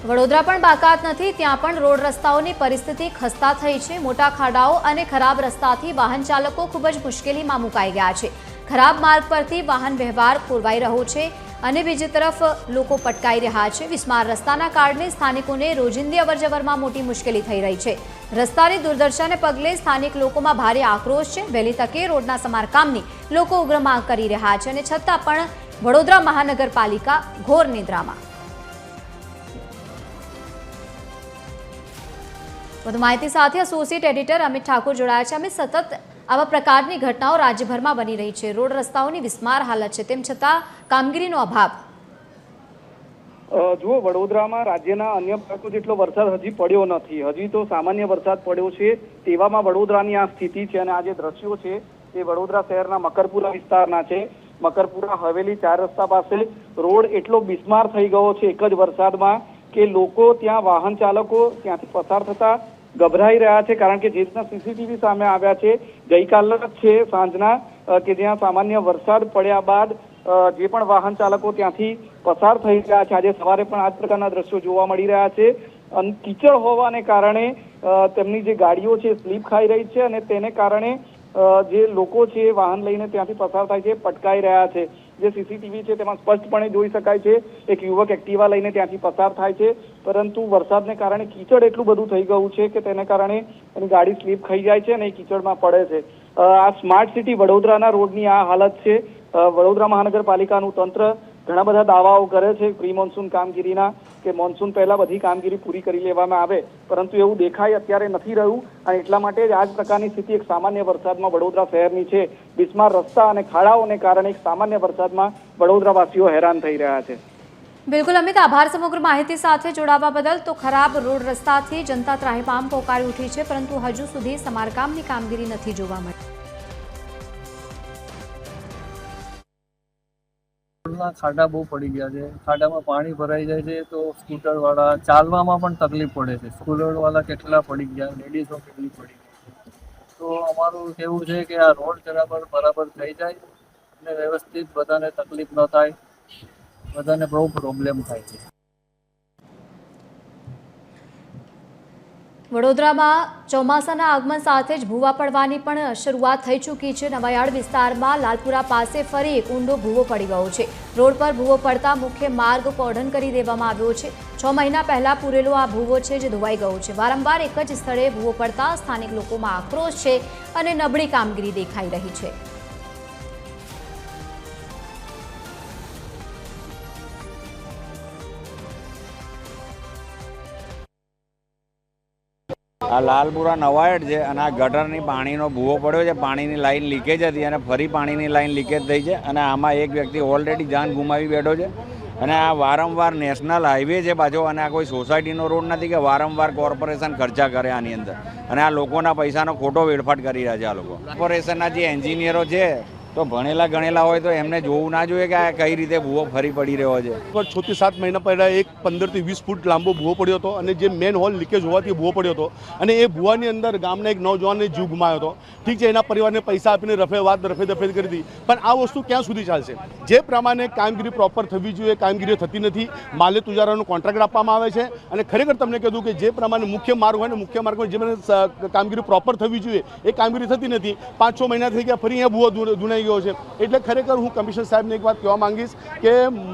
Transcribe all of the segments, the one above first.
વડોદરા પણ બાકાત નથી, ત્યાં પણ રોડ રસ્તાઓની પરિસ્થિતિ ખસ્તા થઈ છે। મોટા ખાડાઓ અને ખરાબ રસ્તાથી વાહન ચાલકો ખૂબ જ મુશ્કેલીમાં મુકાઈ ગયા છે। ખરાબ માર્ગ પરથી વાહન વ્યવહાર ખોરવાઈ રહ્યો છે અને બીજી તરફ લોકો પટકાઈ રહ્યા છે। વિસ્માર રસ્તાના કારણે સ્થાનિકોને રોજિંદી અવરજવરમાં મોટી મુશ્કેલી થઈ રહી છે। રસ્તાની દુર્દશાને પગલે સ્થાનિક લોકોમાં ભારે આક્રોશ છે। વહેલી તકે રોડના સમારકામની લોકો ઉગ્ર માંગ કરી રહ્યા છે અને છતાં પણ વડોદરા મહાનગરપાલિકા ઘોર નિદ્રામાં। વધુ માહિતી સાથે એસોસિએટ એડિટર અમિત ઠાકોર જોડાયા છે। અમિત, સતત આવા પ્રકારની ઘટનાઓ રાજ્યભરમાં બની રહી છે। રોડ રસ્તાઓની વિસ્માર હાલત છે, તેમ છતાં કામગીરીનો અભાવ। જુઓ, વડોદરામાં રાજ્યના અન્ય ભાગો જેટલો વરસાદ હજી પડ્યો નથી। હજી તો સામાન્ય વરસાદ પડ્યો છે, તેવામાં વડોદરાની આ સ્થિતિ છે। અને આ જે દ્રશ્યો છે એ વડોદરા શહેરના મકરપુરા વિસ્તારના છે। મકરપુરા હવેલી 4 રસ્તા પાસે રોડ એટલો બિસ્માર થઈ ગયો છે એક જ વરસાદમાં કે લોકો ત્યાં વાહન ચાલકો ત્યાંથી પસાર થતા ગભરાઈ રહ્યા છે। કારણ કે જે રીતના સીસીટીવી સામે આવ્યા છે ગઈકાલના જ છે સાંજના, કે જ્યાં સામાન્ય વરસાદ પડ્યા બાદ જે પણ વાહન ચાલકો ત્યાંથી પસાર થઈ રહ્યા છે, આજે સવારે પણ આ જ પ્રકારના દ્રશ્યો જોવા મળી રહ્યા છે। કીચડ હોવાને કારણે તેમની જે ગાડીઓ છે સ્લીપ ખાઈ રહી છે અને તેને કારણે જે લોકો છે વાહન લઈને ત્યાંથી પસાર થાય છે પટકાઈ રહ્યા છે। જે સીસીટીવી છે તેમાં સ્પષ્ટપણે જોઈ શકાય છે એક યુવક એક્ટિવા લઈને ત્યાંથી પસાર થાય છે, પરંતુ વરસાદને કારણે કીચડ એટલું બધું થઈ ગયું છે કે તેને કારણે એની ગાડી સ્લીપ ખાઈ જાય છે અને એ કીચડમાં પડે છે। આ સ્માર્ટ સિટી વડોદરાના રોડની આ હાલત છે। વડોદરા મહાનગરપાલિકાનું તંત્ર ઘણા બધા દાવાઓ કરે છે પ્રી મોન્સૂન કામગીરીના, કે મોન્સૂન પહેલા બધી કામગીરી પૂરી કરી લેવામાં આવે, પરંતુ એવું દેખાઈ અત્યારે નથી રહ્યું। અને એટલા માટે જ આ જ પ્રકારની સ્થિતિ એક સામાન્ય વરસાદમાં વડોદરા શહેરની છે। બિસ્માર રસ્તા અને ખાડાઓને કારણે એક સામાન્ય વરસાદમાં વડોદરાવાસીઓ હેરાન થઈ રહ્યા છે। બિલકુલ અમિત, આભાર સમગ્ર માહિતી સાથે જોડાવા બદલ। તો ખરાબ રોડ રસ્તાથી જનતા ત્રાહિમામ પોકારી ઉઠી છે, પરંતુ હજુ સુધી સમારકામની કામગીરી નથી જોવા મળી। ખાડા બહુ પડી ગયા છે। ખાડામાં પાણી ભરાઈ જાય છે તો સ્કૂટર વાળા ચાલવામાં પણ તકલીફ પડે છે। સ્કૂટર વાળા કેટલા પડી ગયા, લેડીઝો કેટલી પડી ગઈ। તો અમારું કહેવું છે કે આ રોડ બરાબર થઈ જાય અને વ્યવસ્થિત બધાને તકલીફ ન થાય, બધાને બહુ પ્રોબ્લેમ થાય છે। વડોદરામાં ચોમાસાના આગમન સાથે જ ભૂવા પડવાની પણ શરૂઆત થઈ ચૂકી છે। નવાયાર્ડ વિસ્તારમાં લાલપુરા પાસે ફરી એક ઊંડો ભૂવો પડી ગયો છે। રોડ પર ભૂવો પડતા મુખ્ય માર્ગ કોર્ડન કરી દેવામાં આવ્યો છે। 6 મહિના પહેલા પૂરેલો આ ભૂવો છે જે ધોવાઈ ગયો છે। વારંવાર એક જ સ્થળે ભૂવો પડતા સ્થાનિક લોકોમાં આક્રોશ છે અને નબળી કામગીરી દેખાઈ રહી છે। આ લાલપુરા નવાયાર્ડ છે અને આ ગટરની પાણીનો ભૂવો પડ્યો છે। પાણીની લાઈન લીકેજ હતી અને ફરી પાણીની લાઈન લીકેજ થઈ છે અને આમાં એક વ્યક્તિ ઓલરેડી જાન ગુમાવી બેઠો છે। અને આ વારંવાર નેશનલ હાઈવે છે પાછો, અને આ કોઈ સોસાયટીનો રોડ નથી કે વારંવાર કોર્પોરેશન ખર્ચા કરે આની અંદર, અને આ લોકોના પૈસાનો ખોટો વેડફાટ કરી રહ્યા છે આ લોકો। કોર્પોરેશનના જે એન્જિનિયરો છે તો ભણેલા ગણેલા હોય તો એમને જોવું ના જોઈએ કે આ કઈ રીતે ભૂવો ફરી પડી રહ્યો છે। 6 થી 7 મહિના પહેલાં એક 15 થી 20 ફૂટ લાંબો ભૂવો પડ્યો હતો અને જે મેન હોલ લીકેજ હોવાથી ભૂવો પડ્યો હતો અને એ ભૂવાની અંદર ગામના એક નવજવાનને જીવ ગુમાવ્યો હતો। ઠીક છે, એના પરિવારને પૈસા આપીને રફેદફેદ કરી હતી, પણ આ વસ્તુ ક્યાં સુધી ચાલશે? જે પ્રમાણે કામગીરી પ્રોપર થવી જોઈએ કામગીરી થતી નથી। માલે તુજારાનો કોન્ટ્રાક્ટ આપવામાં આવે છે અને ખરેખર તમને કીધું કે જે પ્રમાણે મુખ્ય માર્ગ હોય ને મુખ્ય માર્ગમાં જે કામગીરી પ્રોપર થવી જોઈએ એ કામગીરી થતી નથી। 5-6 મહિના થઈ ગયા, ફરી અહીંયા ભૂવો ધૂણાઈ ગયો છે। એટલે ખરેખર હું કમિશનર સાહેબને એક વાત કહેવા માંગીશ કે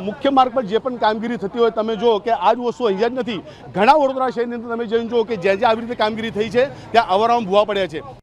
મુખ્ય માર્ગ પર જે પણ કામગીરી થતી હોય તમે જો કે આ જ વસ્તુ અહીંયા જ નથી, ઘણા વડોદરા શહેરની અંદર તમે જોઈને જો કે જ્યાં આવી રીતે કામગીરી થઈ છે ત્યાં અવારનવાર ભૂવા પડ્યા છે।